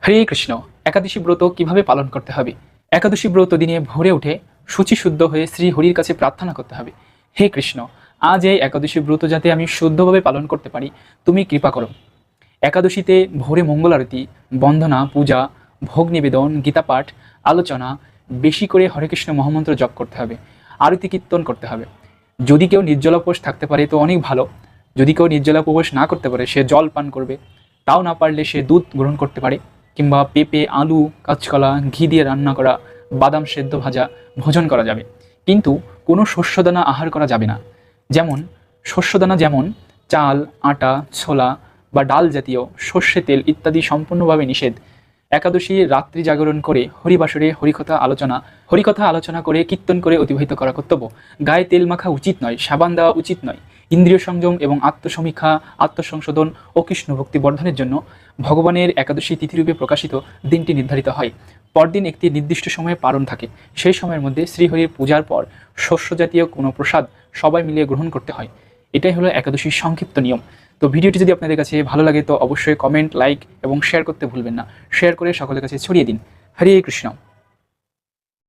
হরে কৃষ্ণ। একাদশী ব্রত কিভাবে পালন করতে হবে? একাদশী ব্রত দিনে ভোরে উঠে শুচিশুদ্ধ হয়ে শ্রী হরির কাছে প্রার্থনা করতে হবে, হে কৃষ্ণ, আজ এই একাদশী ব্রত যাতে আমি শুদ্ধভাবে পালন করতে পারি, তুমি কৃপা করো। একাদশীতে ভোরে মঙ্গল আরতি, বন্দনা, পূজা, ভোগ নিবেদন, গীতাপাঠ, আলোচনা, বেশি করে হরে কৃষ্ণ মহামন্ত্র জপ করতে হবে, আরতি কীর্তন করতে হবে। যদি কেউ নির্জলা উপবাস থাকতে পারে তো অনেক ভালো। যদি কেউ নির্জলা উপবাস না করতে পারে সে জল পান করবে, তাও না পারলে সে দুধ গ্রহণ করতে পারে, কিংবা পেঁপে, আলু, কাঁচকলা, ঘি দিয়ে রান্না করা, বাদাম সেদ্ধ ভাজা ভোজন করা যাবে। কিন্তু কোনো শস্যদানা আহার করা যাবে না। যেমন শস্যদানা, যেমন চাল, আটা, ছোলা বা ডাল জাতীয়, সর্ষে তেল ইত্যাদি সম্পূর্ণভাবে নিষেধ। একাদশী রাত্রি জাগরণ করে হরিবাসরে হরিকথা আলোচনা করে কীর্তন করে অতিবাহিত করা কর্তব্য। গায়ে তেল মাখা উচিত নয়, সাবান দেওয়া উচিত নয়। ইন্দ্রিয় সংযম এবং আত্মসমীক্ষা, আত্মসংশোধন ও কৃষ্ণ ভক্তি বর্ধনের জন্য ভগবানের একাদশী তিথিরূপে প্রকাশিত দিনটি নির্ধারিত হয়। পরদিন একটি নির্দিষ্ট সময়ে পালন থাকে। সেই সময়ের মধ্যে শ্রীহরির পূজার পর শস্য জাতীয় কোনো প্রসাদ সবাই মিলিয়ে গ্রহণ করতে হয়। এটাই হলো একাদশীর সংক্ষিপ্ত নিয়ম। তো ভিডিওটি যদি আপনাদের কাছে ভালো লাগে তো অবশ্যই কমেন্ট, লাইক এবং শেয়ার করতে ভুলবেন না। শেয়ার করে সকলের কাছে ছড়িয়ে দিন। হরে কৃষ্ণ।